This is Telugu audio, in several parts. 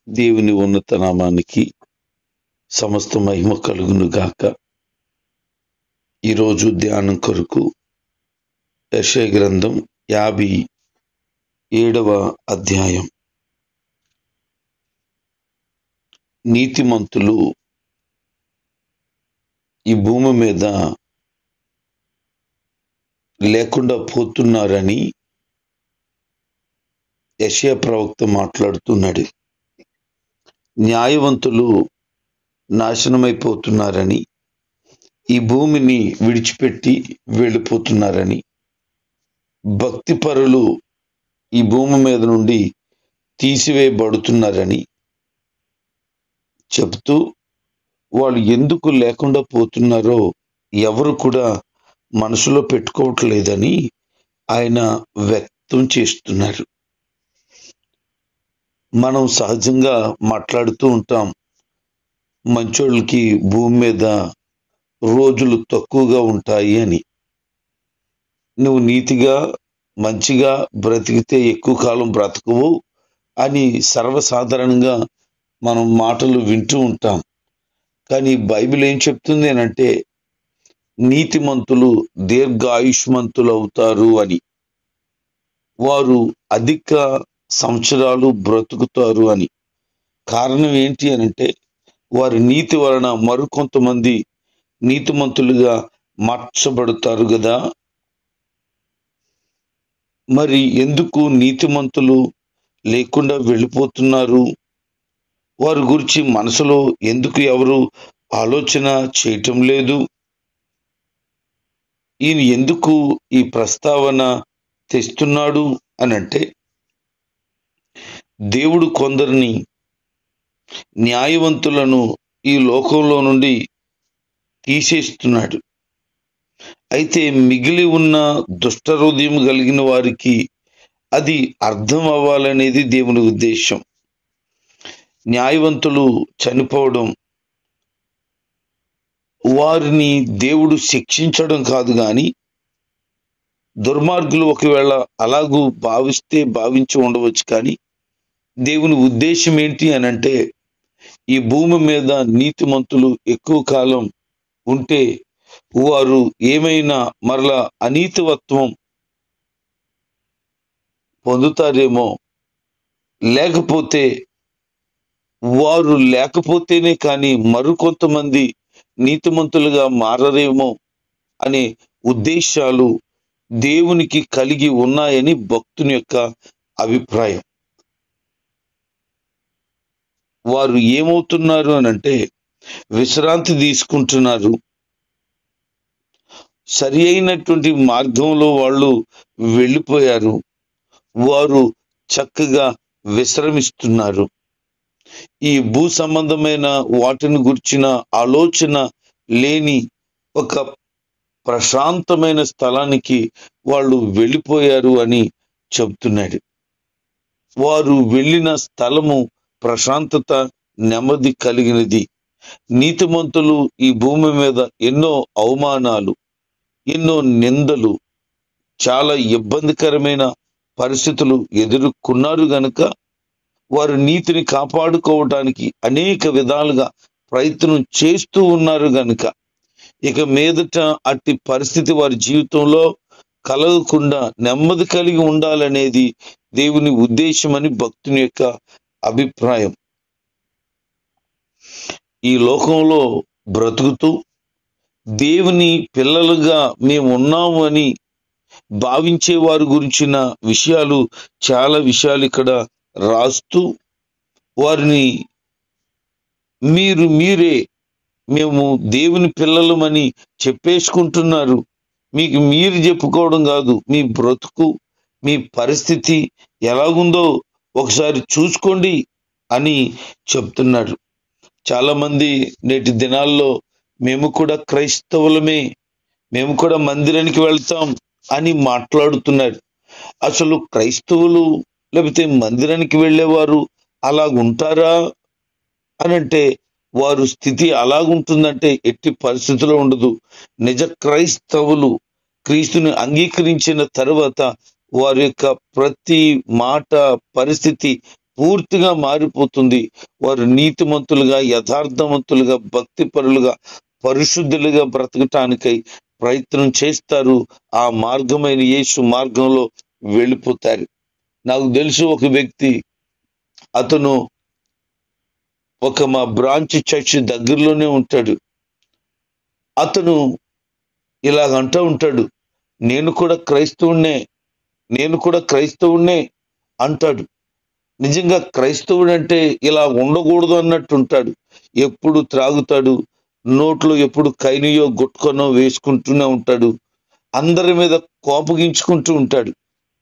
దేవుని ఉన్నత నామానికి సమస్త మహిమ కలుగును గాక. ఈరోజు ధ్యానం కొరకు యెషయా గ్రంథం 57వ అధ్యాయం. నీతిమంతులు ఈ భూమి మీద లేకుండా పోతున్నారని యెషయా ప్రవక్త మాట్లాడుతున్నాడు. న్యాయవంతులు నాశనమైపోతున్నారని, ఈ భూమిని విడిచిపెట్టి వెళ్ళిపోతున్నారని, భక్తిపరులు ఈ భూమి మీద నుండి తీసివేయబడుతున్నారని చెబుతూ, వాళ్ళు ఎందుకు లేకుండా పోతున్నారో ఎవరు కూడా మనసులో పెట్టుకోవట్లేదని ఆయన వ్యక్తం చేస్తున్నారు. మనం సహజంగా మాట్లాడుతూ ఉంటాం, మంచోళ్ళకి భూమి మీద రోజులు తక్కువగా ఉంటాయి అని. నువ్వు నీతిగా మంచిగా బ్రతికితే ఎక్కువ కాలం బ్రతకవు అని సర్వసాధారణంగా మనం మాటలు వింటూ ఉంటాం. కానీ బైబిల్ ఏం చెప్తుంది అంటే, నీతిమంతులు దీర్ఘాయుష్మంతులు అవుతారు అని. వారు అధిక సంవత్సరాలు బ్రతుకుతారు అని. కారణం ఏంటి అనంటే, వారి నీతి వలన మరికొంతమంది నీతిమంతులుగా మార్చబడతారు కదా. మరి ఎందుకు నీతిమంతులు లేకుండా వెళ్ళిపోతున్నారు? వారి గురించి మనసులో ఎందుకు ఎవరు ఆలోచన చేయటం లేదు? ఈయన ఎందుకు ఈ ప్రస్తావన తెస్తున్నాడు అనంటే, దేవుడు కొందరిని న్యాయవంతులను ఈ లోకంలో నుండి తీసేస్తున్నాడు. అయితే మిగిలి ఉన్న దుష్ట హృదయం కలిగిన వారికి అది అర్థం అవ్వాలనేది దేవుని ఉద్దేశం. న్యాయవంతులు చనిపోవడం వారిని దేవుడు శిక్షించడం కాదు, కానీ దుర్మార్గులు ఒకవేళ అలాగూ భావించి ఉండవచ్చు. కానీ దేవుని ఉద్దేశం ఏంటి అనంటే, ఈ భూమి మీద నీతిమంతులు ఎక్కువ కాలం ఉంటే వారు ఏమైనా మరలా అనీతివత్వం పొందుతారేమో, లేకపోతే వారు లేకపోతేనే కానీ మరికొంతమంది నీతిమంతులుగా మారరేమో అనే ఉద్దేశాలు దేవునికి కలిగి ఉన్నాయని భక్తుని యొక్క అభిప్రాయం. వారు ఏమవుతున్నారు అనంటే, విశ్రాంతి తీసుకుంటున్నారు. సరి అయినటువంటి మార్గంలో వాళ్ళు వెళ్ళిపోయారు. వారు చక్కగా విశ్రమిస్తున్నారు. ఈ భూ సంబంధమైన వాటిని గురించిన ఆలోచన లేని ఒక ప్రశాంతమైన స్థలానికి వాళ్ళు వెళ్ళిపోయారు అని చెబుతున్నాడు. వారు వెళ్ళిన స్థలము ప్రశాంతత, నెమ్మది కలిగినది. నీతిమంతులు ఈ భూమి మీద ఎన్నో అవమానాలు, ఎన్నో నిందలు, చాలా ఇబ్బందికరమైన పరిస్థితులు ఎదుర్కొన్నారు గనుక వారు నీతిని కాపాడుకోవటానికి అనేక విధాలుగా ప్రయత్నం చేస్తూ ఉన్నారు గనుక ఇక మీదట అట్టి పరిస్థితి వారి జీవితంలో కలగకుండా నెమ్మది కలిగి ఉండాలనేది దేవుని ఉద్దేశమని భక్తుని యొక్క అభిప్రాయం. ఈ లోకంలో బ్రతుకుతూ దేవుని పిల్లలుగా మేము ఉన్నాము అని భావించే వారి గురించిన విషయాలు, చాలా విషయాలు ఇక్కడ రాస్తూ, వారిని మీరే మేము దేవుని పిల్లలమని చెప్పేసుకుంటున్నారు. మీకు మీరు చెప్పుకోవడం కాదు, మీ బ్రతుకు, మీ పరిస్థితి ఎలాగుందో ఒకసారి చూసుకోండి అని చెప్తున్నాడు. చాలామంది నేటి దినాల్లో మేము కూడా క్రైస్తవులమే, మేము కూడా మందిరానికి వెళ్తాం అని మాట్లాడుతున్నారు. అసలు క్రైస్తవులు లేకపోతే మందిరానికి వెళ్ళేవారు అలాగుంటారా అనంటే, వారు స్థితి అలాగుంటుందంటే ఎట్టి పరిస్థితిలో ఉండదు. నిజ క్రైస్తవులు క్రీస్తుని అంగీకరించిన తరువాత వారి యొక్క ప్రతి మాట, పరిస్థితి పూర్తిగా మారిపోతుంది. వారు నీతిమంతులుగా, యథార్థవంతులుగా, భక్తిపరులుగా, పరిశుద్ధులుగా బ్రతకటానికై ప్రయత్నం చేస్తారు. ఆ మార్గమైన యేసు మార్గంలో వెళ్ళిపోతారు. నాకు తెలుసు ఒక వ్యక్తి, అతను మా బ్రాంచ్ చర్చ్ దగ్గరలోనే ఉంటాడు. అతను ఇలాగంటూ ఉంటాడు, నేను కూడా క్రైస్తవుణ్ణే అంటాడు. నిజంగా క్రైస్తవుడు అంటే ఇలా ఉండకూడదు అన్నట్టు ఉంటాడు. ఎప్పుడు త్రాగుతాడు, నోట్లో ఎప్పుడు కైనియో గుట్కనో వేసుకుంటూనే ఉంటాడు. అందరి మీద కోపగించుకుంటూ ఉంటాడు.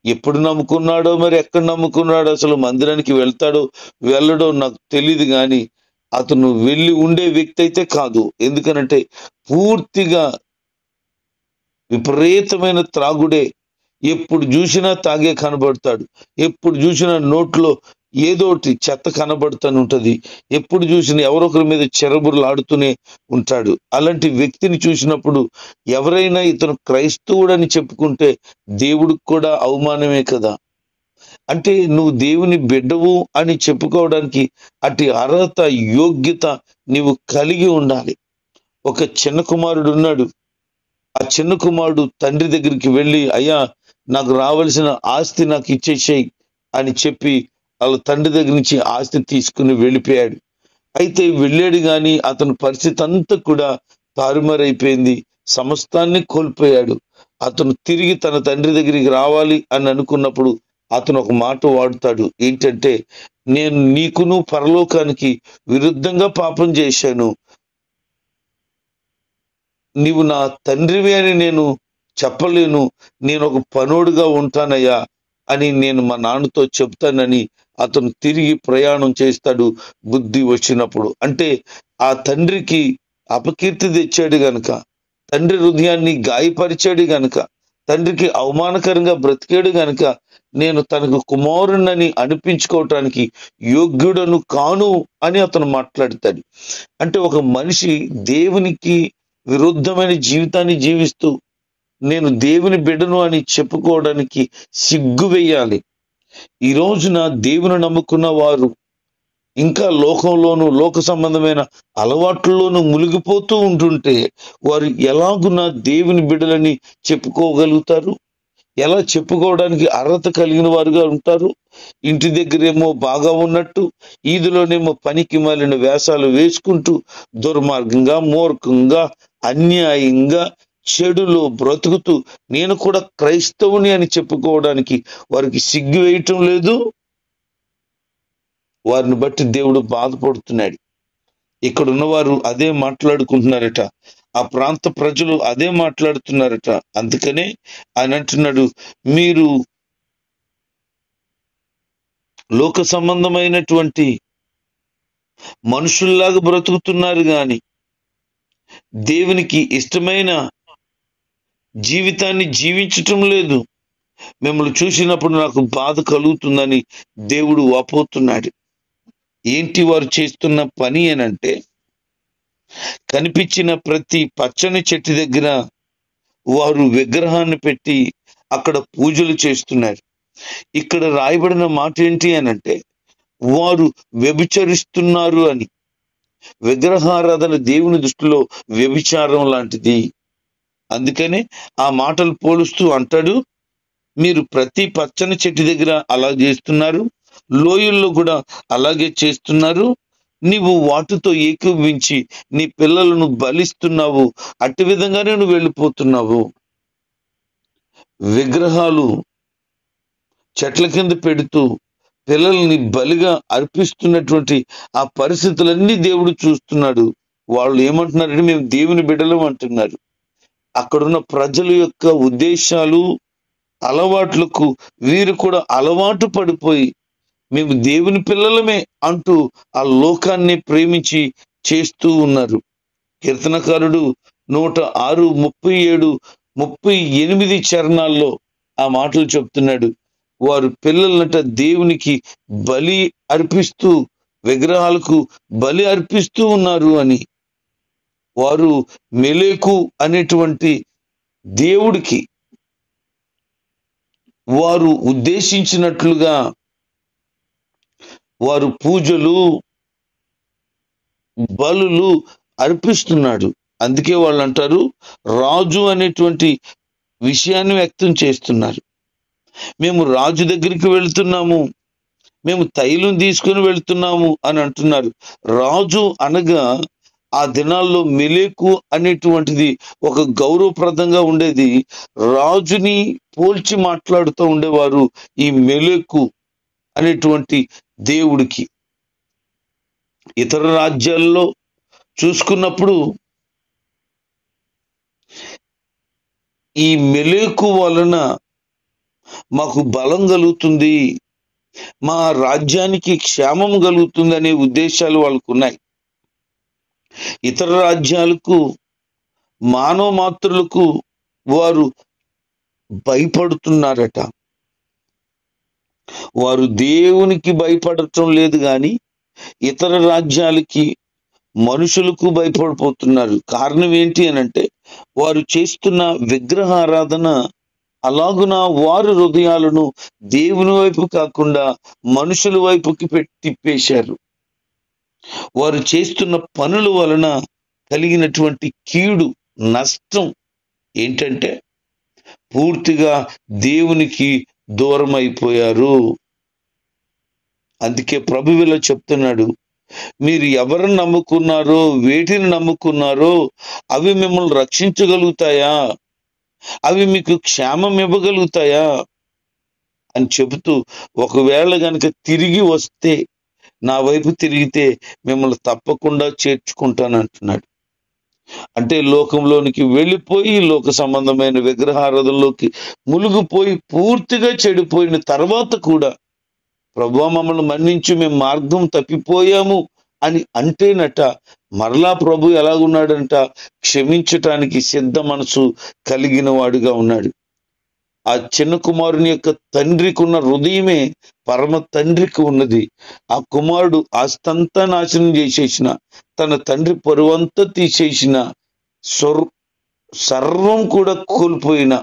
ఎప్పుడు నమ్ముకున్నాడో, మరి ఎక్కడ నమ్ముకున్నాడో, అసలు మందిరానికి వెళ్ళడో నాకు తెలియదు. కానీ అతను వెళ్ళి ఉండే వ్యక్తి అయితే కాదు. ఎందుకనంటే పూర్తిగా విపరీతమైన త్రాగుడే. ఎప్పుడు చూసినా తాగే కనబడతాడు. ఎప్పుడు చూసినా నోట్లో ఏదోటి చెత్త కనబడుతూనే ఉంటది. ఎప్పుడు చూసినా ఎవరొకరి మీద చెరబుర్లు ఆడుతూనే ఉంటాడు. అలాంటి వ్యక్తిని చూసినప్పుడు ఎవరైనా ఇతను క్రైస్తవుడని చెప్పుకుంటే దేవుడికి కూడా అవమానమే కదా. అంటే నువ్వు దేవుని బిడ్డవు అని చెప్పుకోవడానికి అటు అర్హత, యోగ్యత నీవు కలిగి ఉండాలి. ఒక చిన్న కుమారుడు ఉన్నాడు. ఆ చిన్న కుమారుడు తండ్రి దగ్గరికి వెళ్ళి, అయ్యా, నాకు రావాల్సిన ఆస్తి నాకు ఇచ్చేసేయి అని చెప్పి వాళ్ళ తండ్రి దగ్గర నుంచి ఆస్తి తీసుకుని వెళ్ళిపోయాడు. అయితే వెళ్ళాడు, కానీ అతని పరిస్థితి అంతా కూడా తారుమారైపోయింది. సమస్తాన్ని కోల్పోయాడు. అతను తిరిగి తన తండ్రి దగ్గరికి రావాలి అని అనుకున్నప్పుడు అతను ఒక మాట వాడుతాడు. ఏంటంటే, నేను నీకును పరలోకానికి విరుద్ధంగా పాపం చేశాను, నీవు నా తండ్రివి అని నేను చెప్పలేను, నేను ఒక పనోడుగా ఉంటానయ్యా అని నేను మా నాన్నతో చెప్తానని అతను తిరిగి ప్రయాణం చేస్తాడు బుద్ధి వచ్చినప్పుడు. అంటే ఆ తండ్రికి అపకీర్తి తెచ్చాడు గనక, తండ్రి హృదయాన్ని గాయపరిచాడు గనక, తండ్రికి అవమానకరంగా బ్రతికాడు గనక, నేను తనకు కుమారుణ్ణని అనిపించుకోవటానికి యోగ్యుడను కాను అని అతను మాట్లాడతాడు. అంటే ఒక మనిషి దేవునికి విరుద్ధమైన జీవితాన్ని జీవిస్తూ నేను దేవుని బిడ్డను అని చెప్పుకోవడానికి సిగ్గు వేయాలి. ఈ రోజున దేవుని నమ్ముకున్న వారు ఇంకా లోకంలోనూ, లోక సంబంధమైన అలవాట్లలోనూ మునిగిపోతూ ఉంటుంటే వారు ఎలాగున దేవుని బిడ్డలని చెప్పుకోగలుగుతారు? ఎలా చెప్పుకోవడానికి అర్హత కలిగిన వారుగా ఉంటారు? ఇంటి దగ్గరేమో బాగా ఉన్నట్టు, ఈదులోనేమో పనికి మాలిన వేషాలు వేసుకుంటూ దుర్మార్గంగా, మూర్ఖంగా, అన్యాయంగా, చెడులో బ్రతుకుతూ నేను కూడా క్రైస్తవుని అని చెప్పుకోవడానికి వారికి సిగ్గు వేయటం లేదు. వారిని బట్టి దేవుడు బాధపడుతున్నాడు. ఇక్కడ ఉన్నవారు అదే మాట్లాడుకుంటున్నారట, ఆ ప్రాంత ప్రజలు అదే మాట్లాడుతున్నారట. అందుకనే ఆయన అంటున్నాడు, మీరు లోక సంబంధమైనటువంటి మనుషుల్లాగా బ్రతుకుతున్నారు, గాని దేవునికి ఇష్టమైన జీవితాన్ని జీవించటం లేదు. మిమ్మల్ని చూసినప్పుడు నాకు బాధ కలుగుతుందని దేవుడు వాపోతున్నాడు. ఏంటి వారు చేస్తున్న పని అనంటే, కనిపించిన ప్రతి పచ్చని చెట్టు దగ్గర వారు విగ్రహాన్ని పెట్టి అక్కడ పూజలు చేస్తున్నారు. ఇక్కడ రాయబడిన మాట ఏంటి అనంటే, వారు వ్యభిచరిస్తున్నారు అని. విగ్రహారాధన దేవుని దృష్టిలో వ్యభిచారం లాంటిది. అందుకనే ఆ మాటలు పోలుస్తూ అంటాడు, మీరు ప్రతి పచ్చని చెట్టు దగ్గర అలా చేస్తున్నారు, లోయల్లో కూడా అలాగే చేస్తున్నారు. నీవు వాటితో ఏకీభవించి నీ పిల్లలను బలిస్తున్నావు, అట్టి విధంగానే నువ్వు వెళ్ళిపోతున్నావు. విగ్రహాలు చెట్ల కింద పెడుతూ పిల్లల్ని బలిగా అర్పిస్తున్నటువంటి ఆ పరిస్థితులన్నీ దేవుడు చూస్తున్నాడు. వాళ్ళు ఏమంటున్నారంటే, మేము దేవుని బిడ్డలం అంటున్నారు. అక్కడున్న ప్రజల యొక్క ఉద్దేశాలు, అలవాట్లకు వీరు కూడా అలవాటు పడిపోయి మేము దేవుని పిల్లలమే అంటూ ఆ లోకాన్ని ప్రేమించి చేస్తూ ఉన్నారు. కీర్తనకారుడు 106, 37, 38 చరణాల్లో ఆ మాటలు చెప్తున్నాడు. వారు పిల్లలనట దేవునికి బలి అర్పిస్తూ, విగ్రహాలకు బలి అర్పిస్తూ ఉన్నారు అని. వారు మెలేకు అనేటువంటి దేవుడికి వారు ఉద్దేశించినట్లుగా వారు పూజలు బలులు అర్పిస్తున్నాడు. అందుకే వాళ్ళు అంటారు రాజు అనేటువంటి విషయాన్ని వ్యక్తం చేస్తున్నారు. మేము రాజు దగ్గరికి వెళ్తున్నాము, మేము తైలం తీసుకుని వెళ్తున్నాము అని అంటున్నారు. రాజు అనగా ఆ దినాల్లో మెలెకు అనేటువంటిది ఒక గౌరవప్రదంగా ఉండేది. రాజుని పోల్చి మాట్లాడుతూ ఉండేవారు ఈ మెలెకు అనేటువంటి దేవుడికి. ఇతర రాజ్యాల్లో చూసుకున్నప్పుడు ఈ మెలెకు వలన మాకు బలం కలుగుతుంది, మా రాజ్యానికి క్షేమం కలుగుతుంది అనే ఉద్దేశాలు వాళ్ళకు ఉన్నాయి. ఇతర రాజ్యాలకు మానవ మాతృలకు వారు భయపడుతున్నారట. వారు దేవునికి భయపడటం లేదు కానీ ఇతర రాజ్యాలకి మనుషులకు భయపడిపోతున్నారు. కారణం ఏంటి అనంటే వారు చేస్తున్న విగ్రహారాధన అలాగున వారి హృదయాలను దేవుని వైపు కాకుండా మనుషుల వైపుకి తిప్పేశారు. వారు చేస్తున్న పనుల వలన కలిగినటువంటి కీడు నష్టం ఏంటంటే పూర్తిగా దేవునికి దూరం అయిపోయారు. అందుకే ప్రభువులో చెప్తున్నాడు, మీరు ఎవరిని నమ్ముకున్నారో, వేటిని నమ్ముకున్నారో అవి మిమ్మల్ని రక్షించగలుగుతాయా, అవి మీకు క్షేమం ఇవ్వగలుగుతాయా అని చెబుతూ, ఒకవేళ గనక తిరిగి వస్తే, నా వైపు తిరిగితే మిమ్మల్ని తప్పకుండా చేర్చుకుంటానంటున్నాడు. అంటే లోకంలోనికి వెళ్ళిపోయి లోక సంబంధమైన విగ్రహారాధనలోకి మునిగిపోయి పూర్తిగా చెడిపోయిన తర్వాత కూడా ప్రభువా మమ్మల్ని మన్నించి మేము మార్గం తప్పిపోయాము అని అంటేనట మరలా ప్రభు ఎలాగున్నాడంట, క్షమించటానికి సిద్ధ మనసు కలిగిన వాడుగా ఉన్నాడు. ఆ చిన్న కుమారుని యొక్క తండ్రికి ఉన్న హృదయమే పరమ తండ్రికి ఉన్నది. ఆ కుమారుడు ఆస్తంతా నాశనం చేసేసిన, తన తండ్రి పరువంతా తీసేసిన, సర్వం కూడా కోల్పోయిన,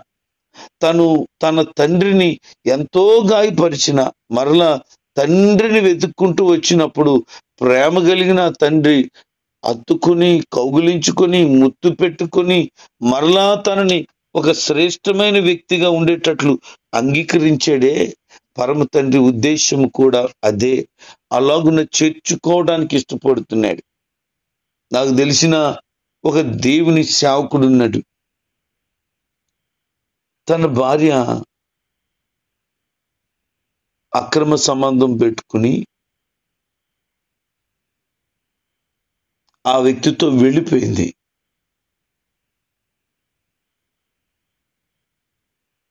తను తన తండ్రిని ఎంతో గాయపరిచిన, మరలా తండ్రిని వెతుక్కుంటూ వచ్చినప్పుడు ప్రేమ కలిగిన తండ్రి అత్తుకుని కౌగిలించుకొని ముత్తు పెట్టుకొని మరలా తనని ఒక శ్రేష్టమైన వ్యక్తిగా ఉండేటట్లు అంగీకరించాడే. పరమ తండ్రి ఉద్దేశం కూడా అదే. అలాగున చేర్చుకోవడానికి ఇష్టపడుతున్నాడు. నాకు తెలిసిన ఒక దేవుని సేవకుడు ఉన్నాడు. తన భార్య అక్రమ సంబంధం పెట్టుకుని ఆ వ్యక్తితో వెళ్ళిపోయింది.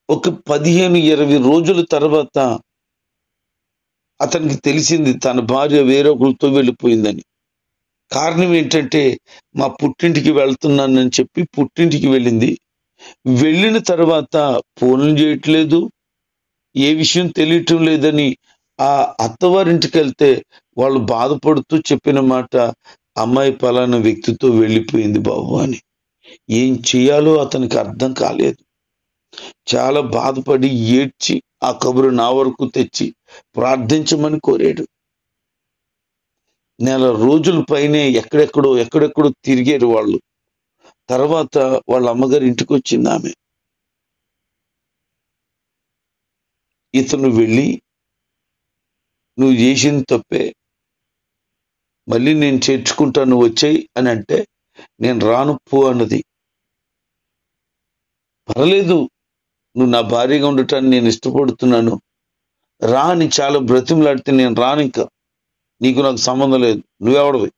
ఒక 15-20 రోజుల తర్వాత అతనికి తెలిసింది తన భార్య వేరొకరితో వెళ్ళిపోయిందని. కారణం ఏంటంటే మా పుట్టింటికి వెళ్తున్నానని చెప్పి పుట్టింటికి వెళ్ళింది. వెళ్ళిన తర్వాత ఫోన్లు చేయట్లేదు, ఏ విషయం తెలియటం లేదని ఆ అత్తవారింటికి వెళ్తే వాళ్ళు బాధపడుతూ చెప్పిన మాట, అమ్మాయి పలానా వ్యక్తితో వెళ్ళిపోయింది బాబు అని. ఏం చేయాలో అతనికి అర్థం కాలేదు. చాలా బాధపడి ఏడ్చి ఆ కబురు నా వరకు తెచ్చి ప్రార్థించమని కోరాడు. నెల రోజుల పైనే ఎక్కడెక్కడో తిరిగారు వాళ్ళు. తర్వాత వాళ్ళ అమ్మగారి ఇంటికి వచ్చింది ఆమె. ఇతను వెళ్ళి, నువ్వు చేసింది తప్పే, మళ్ళీ నేను చేర్చుకుంటాను వచ్చాయి అని అంటే, నేను రాను పో అన్నది. పర్లేదు, నువ్వు నా భార్యగా ఉండటాన్ని నేను ఇష్టపడుతున్నాను, రా అని చాలా బ్రతిమలాడితే నేను రాను, ఇంకా నీకు నాకు సంబంధం లేదు, నువ్వెవడవి,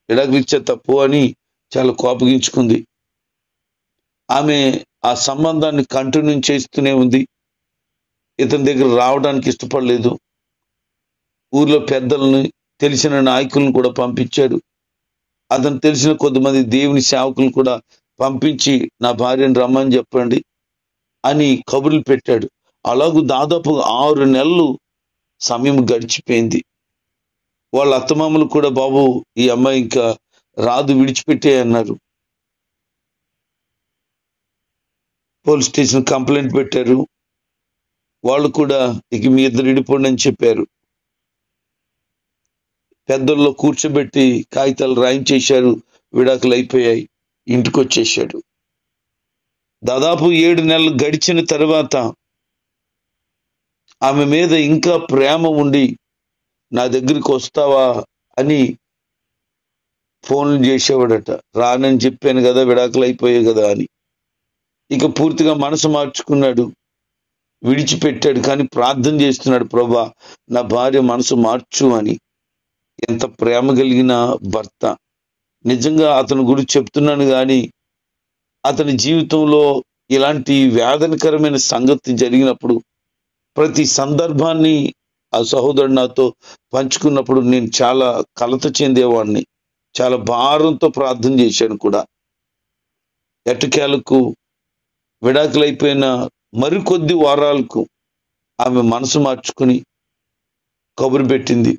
ఎడాగిచ్చే తప్పు అని చాలా కోపగించుకుంది. ఆమె ఆ సంబంధాన్ని కంటిన్యూ చేస్తూనే ఉంది. ఇతని దగ్గర రావడానికి ఇష్టపడలేదు. ఊర్లో పెద్దలని, తెలిసిన నాయకులను కూడా పంపించాడు. అతను తెలిసిన కొద్దిమంది దేవుని సేవకులను కూడా పంపించి నా భార్యను రమ్మని చెప్పండి అని కబుర్లు పెట్టాడు. అలాగూ దాదాపు 6 నెలలు సమయం గడిచిపోయింది. వాళ్ళ అత్తమామలు కూడా, బాబు ఈ అమ్మాయి ఇంకా రాదు, విడిచిపెట్టే అన్నారు. పోలీస్ స్టేషన్ కంప్లైంట్ పెట్టారు. వాళ్ళు కూడా ఇక మీ ఇద్దరు విడిపోండి అని చెప్పారు. పెద్దల్లో కూర్చోబెట్టి కాగితాలు రాయించేశారు, విడాకులు అయిపోయాయి, ఇంటికి వచ్చేసాడు. దాదాపు 7 నెలలు గడిచిన తర్వాత ఆమె మీద ఇంకా ప్రేమ ఉండి నా దగ్గరికి వస్తావా అని ఫోన్లు చేసేవాడట. రానని చెప్పాను కదా, విడాకులు అయిపోయాయి కదా అని. ఇక పూర్తిగా మనసు మార్చుకున్నాడు, విడిచిపెట్టాడు. కానీ ప్రార్థన చేస్తున్నాడు, ప్రభా నా భార్య మనసు మార్చు అని. ఎంత ప్రేమ కలిగిన భర్త. నిజంగా అతని గురించి చెప్తున్నాను కానీ అతని జీవితంలో ఇలాంటి వేదనకరమైన సంగతి జరిగినప్పుడు ప్రతి సందర్భాన్ని ఆ సహోదరుడు నాతో పంచుకున్నప్పుడు నేను చాలా కలత చెందేవాడిని, చాలా భారంతో ప్రార్థన చేశాను కూడా. ఎట్టకేలకు విడాకులైపోయిన మరికొద్ది వారాలకు ఆమె మనసు మార్చుకుని కబురు పెట్టింది,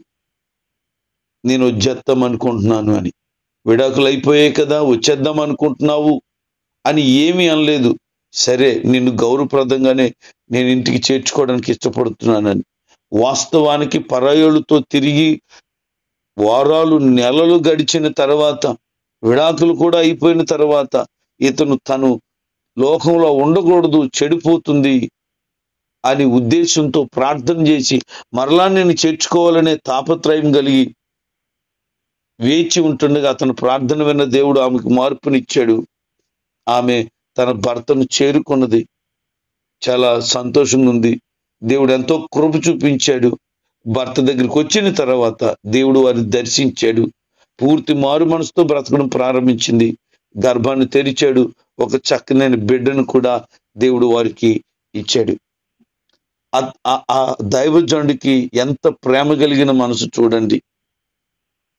నేను వచ్చేద్దాం అనుకుంటున్నాను అని. విడాకులు అయిపోయాయి కదా, వచ్చేద్దాం అనుకుంటున్నావు అని ఏమీ అనలేదు. సరే, నిన్ను గౌరవప్రదంగానే నేను ఇంటికి చేర్చుకోవడానికి ఇష్టపడుతున్నానని. వాస్తవానికి పరాయోళ్ళతో తిరిగి వారాలు నెలలు గడిచిన తర్వాత, విడాకులు కూడా అయిపోయిన తర్వాత ఇతను తను లోకంలో ఉండకూడదు, చెడిపోతుంది అని ఉద్దేశంతో ప్రార్థన చేసి మరలా నేను చేర్చుకోవాలనే తాపత్రయం కలిగి వేచి ఉంటుండగా అతను ప్రార్థన విన్న దేవుడు ఆమెకు మార్పునిచ్చాడు. ఆమె తన భర్తను చేరుకున్నది. చాలా సంతోషంగా ఉంది. దేవుడు ఎంతో కృప చూపించాడు. భర్త దగ్గరికి వచ్చిన తర్వాత దేవుడు వారిని దర్శించాడు. పూర్తి మారు మనసుతో బ్రతకడం ప్రారంభించింది. గర్భాన్ని తెరిచాడు. ఒక చక్కనైన బిడ్డను కూడా దేవుడు వారికి ఇచ్చాడు. ఆ దైవజనుడికి ఎంత ప్రేమ కలిగిన మనసు చూడండి.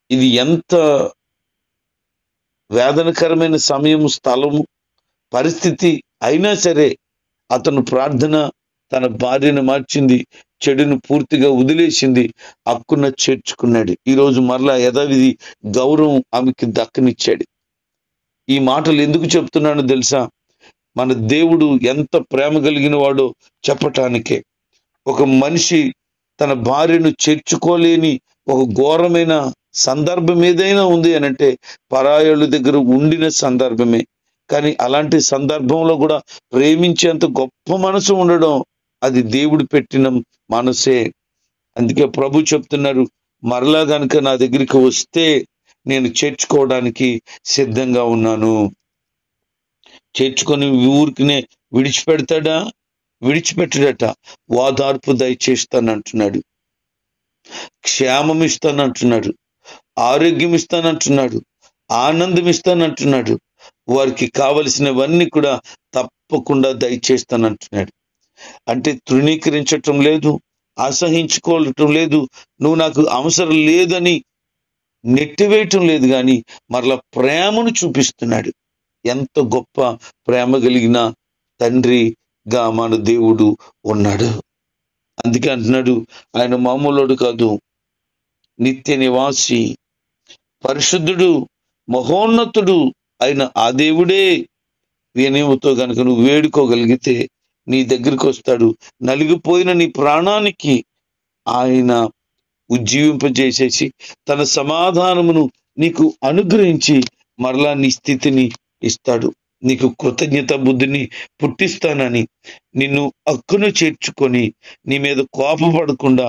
ఇది ఎంత వేదనకరమైన సమయం, స్థలము, పరిస్థితి అయినా సరే అతను ప్రార్థన తన భార్యను మార్చింది, చెడును పూర్తిగా వదిలేసింది, హక్కున చేర్చుకున్నాడు. ఈరోజు మరలా యథావిధి గౌరవం ఆమెకి దక్కనిచ్చాడు. ఈ మాటలు ఎందుకు చెప్తున్నానో తెలుసా? మన దేవుడు ఎంత ప్రేమ కలిగిన వాడో చెప్పటానికే. ఒక మనిషి తన భార్యను చేర్చుకోలేని ఒక ఘోరమైన సందర్భం ఏదైనా ఉంది అని అంటే పరాయోళ్ళ దగ్గర ఉండిన సందర్భమే. కానీ అలాంటి సందర్భంలో కూడా ప్రేమించేంత గొప్ప మనసు ఉండడం అది దేవుడు పెట్టిన మనసే. అందుకే ప్రభు చెప్తున్నారు, మరలా గనుక నా దగ్గరికి వస్తే నేను చేర్చుకోవడానికి సిద్ధంగా ఉన్నాను. చేర్చుకొని ఊరికినే విడిచిపెడతాడా? విడిచిపెట్టడట. వాదార్పు దయచేస్తానంటున్నాడు, క్షేమం ఇస్తానంటున్నాడు, ఆరోగ్యం ఇస్తానంటున్నాడు, ఆనందం ఇస్తానంటున్నాడు, వారికి కావలసినవన్నీ కూడా తప్పకుండా దయచేస్తానంటున్నాడు. అంటే తృణీకరించటం లేదు, అసహించుకోవటం లేదు, నువ్వు నాకు అవసరం లేదని నెట్టివేయటం లేదు, కానీ మరలా ప్రేమను చూపిస్తున్నాడు. ఎంత గొప్ప ప్రేమ కలిగిన తండ్రిగా మన దేవుడు ఉన్నాడు. అందుకే అంటున్నాడు, ఆయన మామూలుడు కాదు, నిత్య నివాసి, పరిశుద్ధుడు, మహోన్నతుడు అయిన ఆ దేవుడే వినయముతో గనుక నువ్వు వేడుకోగలిగితే నీ దగ్గరికి వస్తాడు. నలిగిపోయిన నీ ప్రాణానికి ఆయన ఉజ్జీవింపజేసేసి తన సమాధానమును నీకు అనుగ్రహించి మరలా నీ స్థితిని ఇస్తాడు. నీకు కృతజ్ఞత బుద్ధిని పుట్టిస్తానని, నిన్ను హక్కును చేర్చుకొని నీ మీద కోపపడకుండా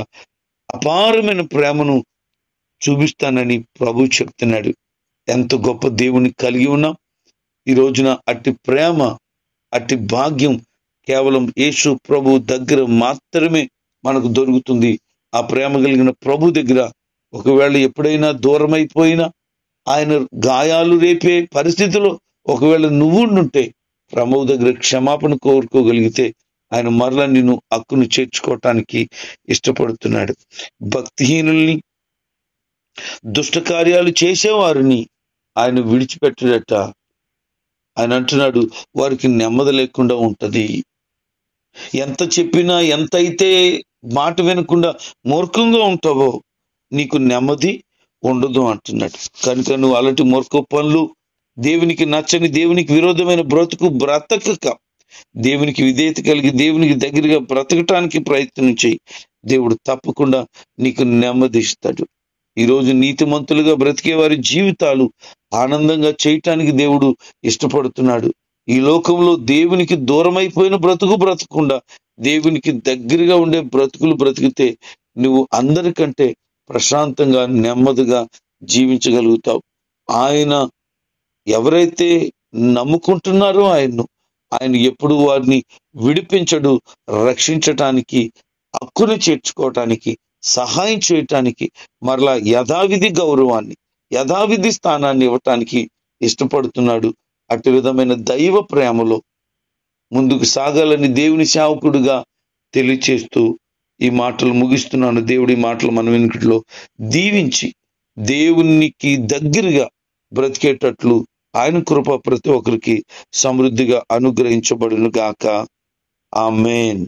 అపారమైన ప్రేమను చూపిస్తానని ప్రభు చెప్తున్నాడు. ఎంత గొప్ప దేవుని కలిగి ఉన్నాం. ఈ రోజున అట్టి ప్రేమ, అట్టి భాగ్యం కేవలం యేసు ప్రభు దగ్గర మాత్రమే మనకు దొరుకుతుంది. ఆ ప్రేమ కలిగిన ప్రభు దగ్గర ఒకవేళ ఎప్పుడైనా దూరం అయిపోయినా, ఆయన గాయాలు రేపే పరిస్థితిలో ఒకవేళ నువ్వు ఉంటే ప్రభు దగ్గర క్షమాపణ కోరుకోగలిగితే ఆయన మరలా నిన్ను హక్కును చేర్చుకోవటానికి ఇష్టపడుతున్నాడు. భక్తిహీనుల్ని, దుష్ట కార్యాలు చేసేవారిని ఆయన విడిచిపెట్టడట. ఆయన అంటున్నాడు, వారికి నెమ్మది లేకుండా ఉంటది. ఎంత చెప్పినా, ఎంతైతే మాట వినకుండా మూర్ఖంగా ఉంటావో నీకు నెమ్మది ఉండదు అంటున్నాడు. కనుక నువ్వు అలాంటి మూర్ఖ పనులు, దేవునికి నచ్చని, దేవునికి విరోధమైన బ్రతకక దేవునికి విధేయత కలిగి దేవునికి దగ్గరగా బ్రతకటానికి ప్రయత్నం చేయి. దేవుడు తప్పకుండా నీకు నెమ్మది ఇస్తాడు. ఈరోజు నీతిమంతులుగా బ్రతికే వారి జీవితాలు ఆనందంగా చేయటానికి దేవుడు ఇష్టపడుతున్నాడు. ఈ లోకంలో దేవునికి దూరమైపోయిన బ్రతకకుండా దేవునికి దగ్గరగా ఉండే బ్రతుకులు బ్రతికితే నువ్వు అందరికంటే ప్రశాంతంగా నెమ్మదిగా జీవించగలుగుతావు. ఆయన ఎవరైతే నమ్ముకుంటున్నారో ఆయన ఎప్పుడు వారిని విడిపించడు, రక్షించటానికి, హక్కును చేర్చుకోవటానికి, సహాయం చేయటానికి, మరలా యథావిధి గౌరవాన్ని, యథావిధి స్థానాన్ని ఇవ్వటానికి ఇష్టపడుతున్నాడు. అటు విధమైన దైవ ప్రేమలో ముందుకు సాగాలని దేవుని సేవకుడుగా తెలియచేస్తూ ఈ మాటలు ముగిస్తున్నాను. దేవుడి మాటలు మన వెనుకట్లో దీవించి దేవునికి దగ్గరగా బ్రతికేటట్లు ఆయన కృప ప్రతి ఒక్కరికి సమృద్ధిగా అనుగ్రహించబడును గాక. ఆమేన్.